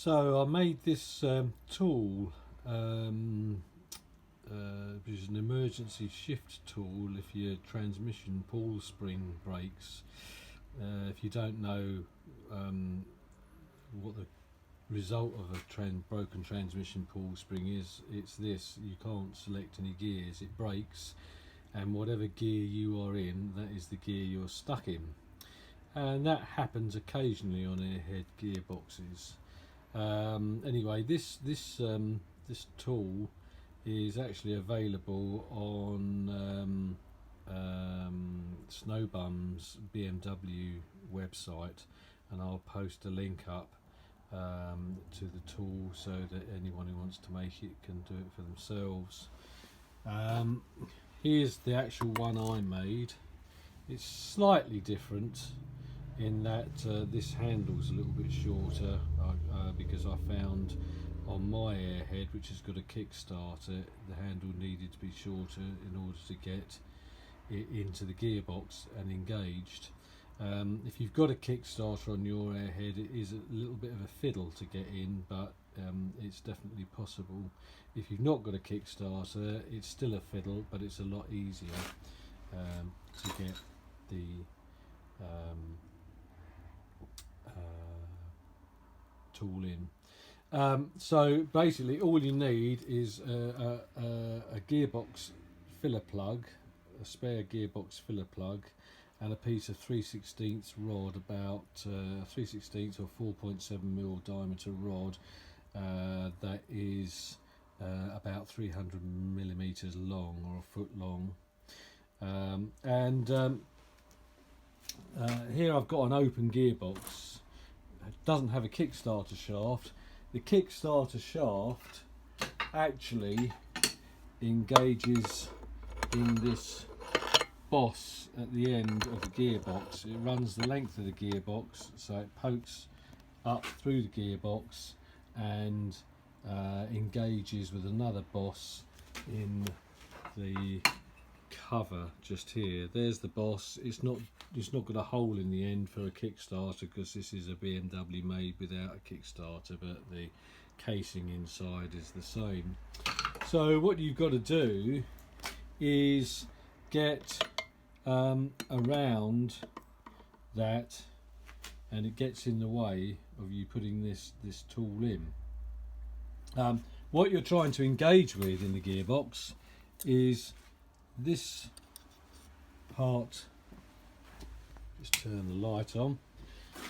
So I made this tool, which is an emergency shift tool if your transmission pawl spring breaks. If you don't know what the result of a broken transmission pawl spring is, it's this: you can't select any gears, it breaks, and whatever gear you are in, that is the gear you're stuck in. And that happens occasionally on Airhead gearboxes. Anyway, this tool is actually available on Snowbum's BMW website, and I'll post a link up to the tool so that anyone who wants to make it can do it for themselves. Here's the actual one I made. It's slightly different in that this handle's a little bit shorter because I found on my Airhead, which has got a Kickstarter, the handle needed to be shorter in order to get it into the gearbox and engaged. If you've got a Kickstarter on your Airhead, it is a little bit of a fiddle to get in, but it's definitely possible. If you've not got a Kickstarter, it's still a fiddle, but it's a lot easier to get the tool in. So basically all you need is a gearbox filler plug, a spare gearbox filler plug, and a piece of 3/16 rod, about 3/16 or 4.7mm diameter rod that is about 300mm long, or a foot long. Here I've got an open gearbox. It doesn't have a Kickstarter shaft. The Kickstarter shaft actually engages in this boss at the end of the gearbox. It runs the length of the gearbox, so it pokes up through the gearbox and engages with another boss in the cover just here. There's the boss. It's not got a hole in the end for a Kickstarter because this is a BMW made without a Kickstarter, but the casing inside is the same. So what you've got to do is get around that, and it gets in the way of you putting this tool in. What you're trying to engage with in the gearbox is this part. Just turn the light on.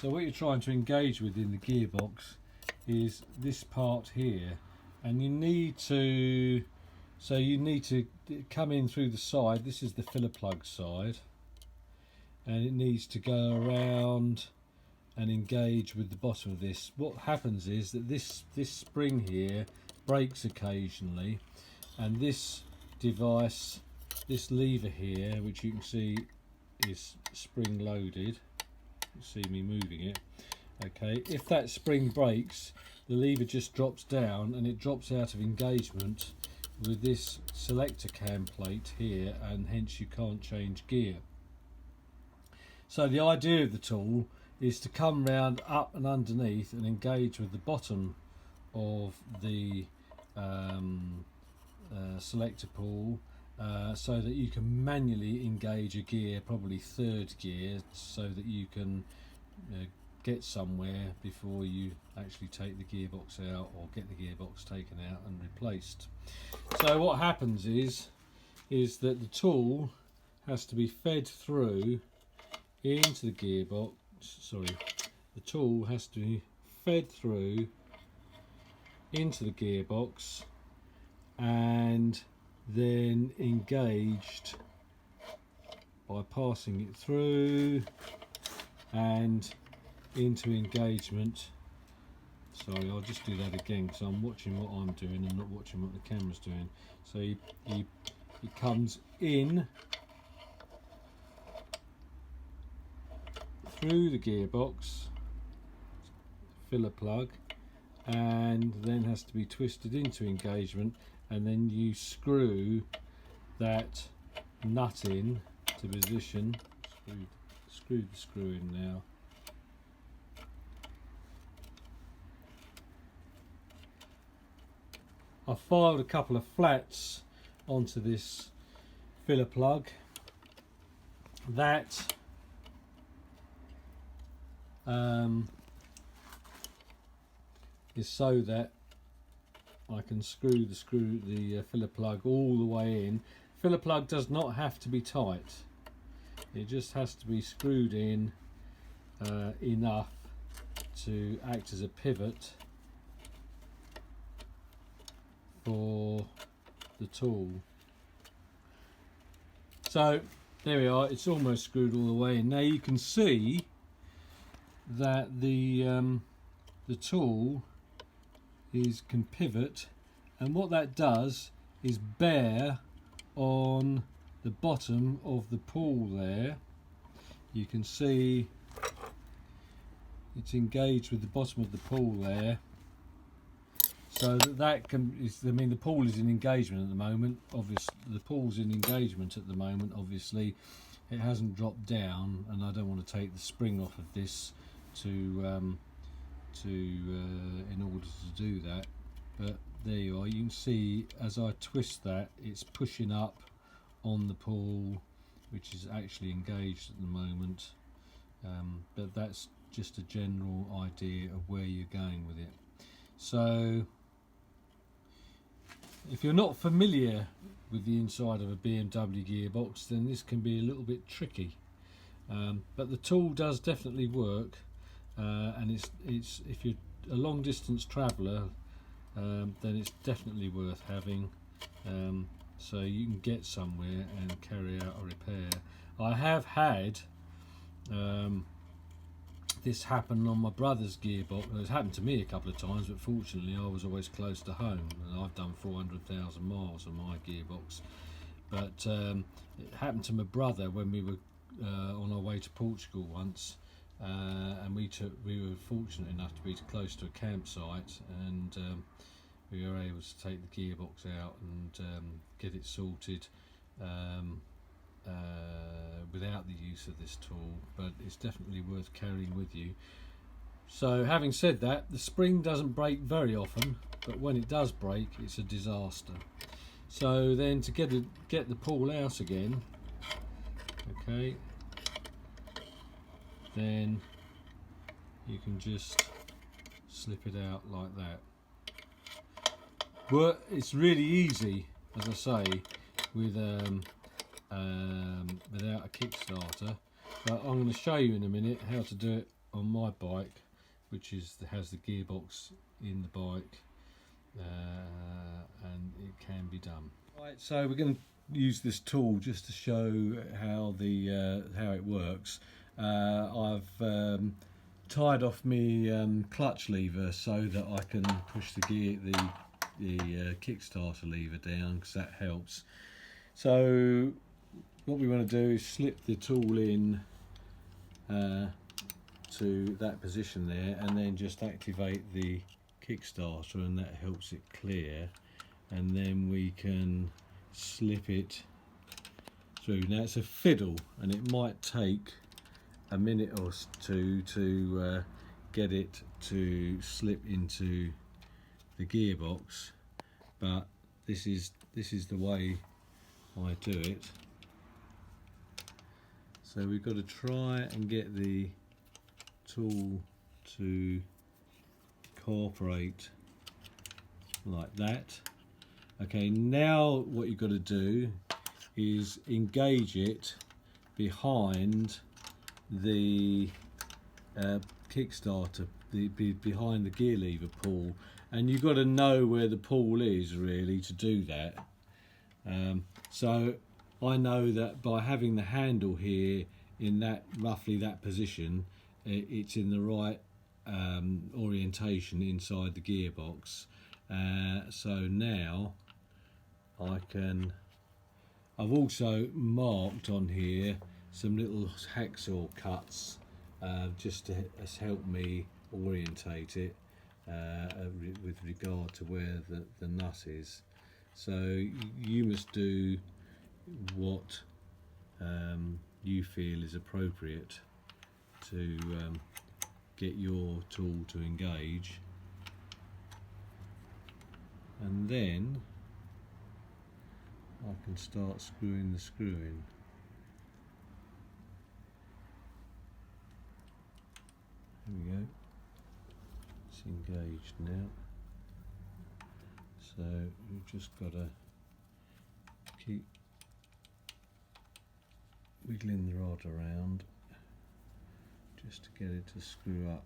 So what you're trying to engage with in the gearbox is this part here, and you need to come in through the side. This is the filler plug side, and it needs to go around and engage with the bottom of this. What happens is that this spring here breaks occasionally, and this device, this lever here, which you can see is spring loaded, you see me moving it, okay, if that spring breaks, the lever just drops down and it drops out of engagement with this selector cam plate here, and hence you can't change gear. So the idea of the tool is to come round up and underneath and engage with the bottom of the selector pawl, so that you can manually engage a gear, probably third gear, so that you can get somewhere before you actually take the gearbox out or get the gearbox taken out and replaced. So what happens is that the tool has to be fed through into the gearbox. The tool has to be fed through into the gearbox and then engaged by passing it through and into engagement. Sorry, I'll just do that again because I'm watching what I'm doing and not watching what the camera's doing. So he comes in through the gearbox filler plug, and then has to be twisted into engagement, and then you screw that nut in to position. Screw the screw in now. I filed a couple of flats onto this filler plug. That is so that I can screw the filler plug all the way in. Filler plug does not have to be tight. It just has to be screwed in enough to act as a pivot for the tool. So there we are, it's almost screwed all the way in. Now you can see that the tool can pivot, and what that does is bear on the bottom of the pawl there. You can see it's engaged with the bottom of the pawl there, so that can, I mean, the pawl is in engagement at the moment. Obviously the pawl's in engagement at the moment. Obviously it hasn't dropped down, and I don't want to take the spring off of this in order to do that. But there you are, you can see as I twist that, it's pushing up on the pawl, which is actually engaged at the moment. But that's just a general idea of where you're going with it. So if you're not familiar with the inside of a BMW gearbox, then this can be a little bit tricky. But the tool does definitely work, and it's if you're a long distance traveller, then it's definitely worth having, so you can get somewhere and carry out a repair. I have had this happened on my brother's gearbox. It's happened to me a couple of times, but fortunately I was always close to home, and I've done 400,000 miles on my gearbox. But it happened to my brother when we were on our way to Portugal once, and we were fortunate enough to be close to a campsite, and we were able to take the gearbox out and get it sorted without the use of this tool. But it's definitely worth carrying with you. So having said that, the spring doesn't break very often, but when it does break, it's a disaster. So then to get the pawl out again, okay, then you can just slip it out like that. But it's really easy, as I say, with without a Kickstarter. But I'm going to show you in a minute how to do it on my bike, which has the gearbox in the bike, and it can be done. Right, so we're going to use this tool just to show how it works. I've tied off my clutch lever so that I can push the Kickstarter lever down, because that helps. So what we want to do is slip the tool in to that position there, and then just activate the Kickstarter, and that helps it clear, and then we can slip it through. Now it's a fiddle, and it might take a minute or two to get it to slip into the gearbox, but this is the way I do it. So we've got to try and get the tool to cooperate like that. Okay, now what you've got to do is engage it behind the Kickstarter, behind the gear lever pawl, and you've got to know where the pawl is really to do that. So I know that by having the handle here in that roughly that position, it's in the right orientation inside the gearbox. So now I've also marked on here some little hacksaw cuts just to help me orientate it with regard to where the nut is. So you must do what you feel is appropriate to get your tool to engage. and then I can start screwing the screw in. There we go. It's engaged now. So you've just got to keep wiggling the rod around just to get it to screw up.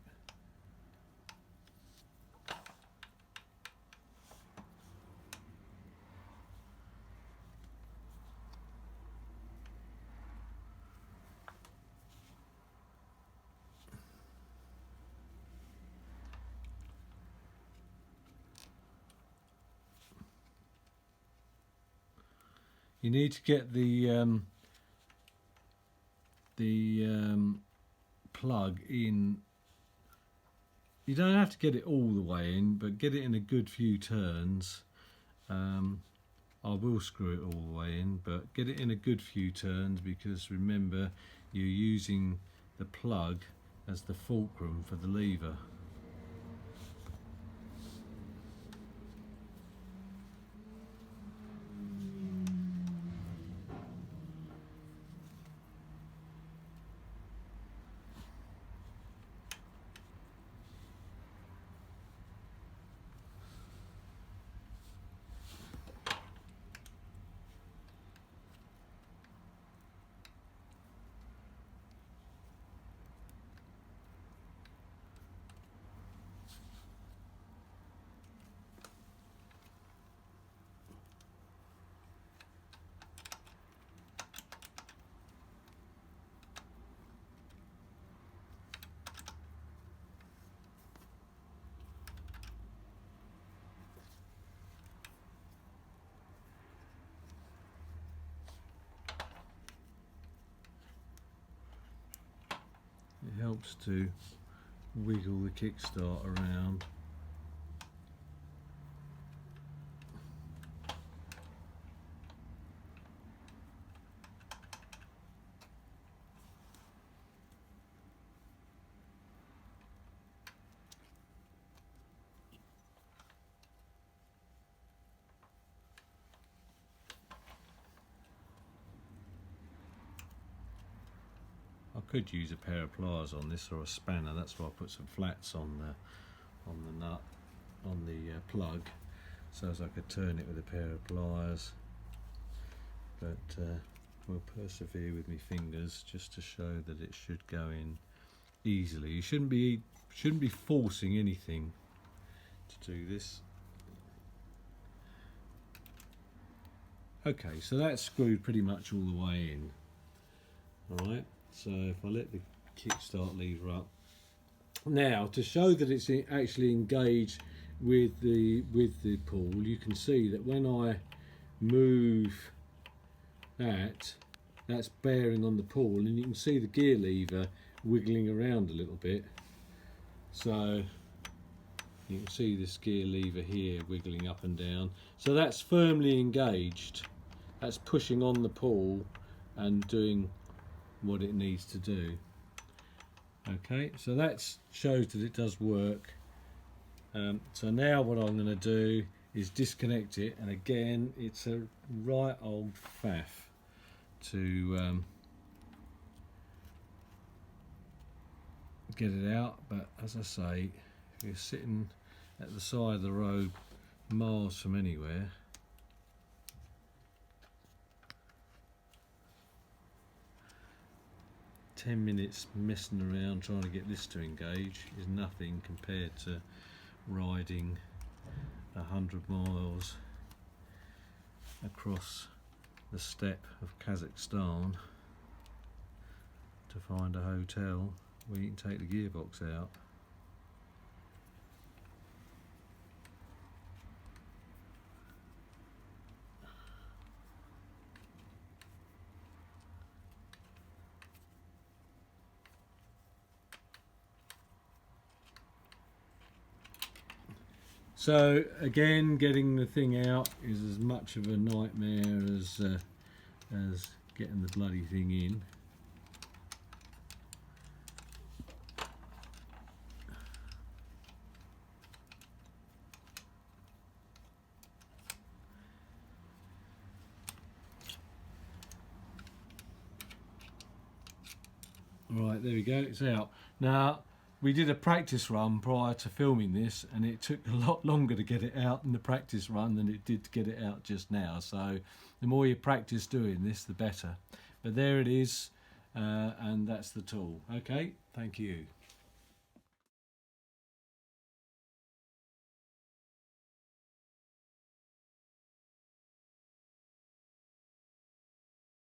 You need to get the plug in. You don't have to get it all the way in, but get it in a good few turns. I will screw it all the way in, but get it in a good few turns, because remember, you're using the plug as the fulcrum for the lever. It helps to wiggle the kickstart around. I could use a pair of pliers on this, or a spanner. That's why I put some flats on the nut, on the plug, so as I could turn it with a pair of pliers. But we'll persevere with my fingers just to show that it should go in easily. You shouldn't be forcing anything to do this. Okay, so that's screwed pretty much all the way in. All right. So if I let the kickstart lever up, now to show that it's actually engaged with the pawl, you can see that when I move that's bearing on the pawl, and you can see the gear lever wiggling around a little bit. So you can see this gear lever here wiggling up and down. So that's firmly engaged. That's pushing on the pawl and doing what it needs to do. Okay, so that shows that it does work. So now what I'm going to do is disconnect it, and again it's a right old faff to get it out, but as I say, if you're sitting at the side of the road miles from anywhere, ten minutes messing around trying to get this to engage is nothing compared to riding 100 miles across the steppe of Kazakhstan to find a hotel where you can take the gearbox out. So again, getting the thing out is as much of a nightmare as getting the bloody thing in. Right, there we go, it's out. Now, we did a practice run prior to filming this, and it took a lot longer to get it out in the practice run than it did to get it out just now. So the more you practice doing this, the better. But there it is, and that's the tool. Okay, thank you.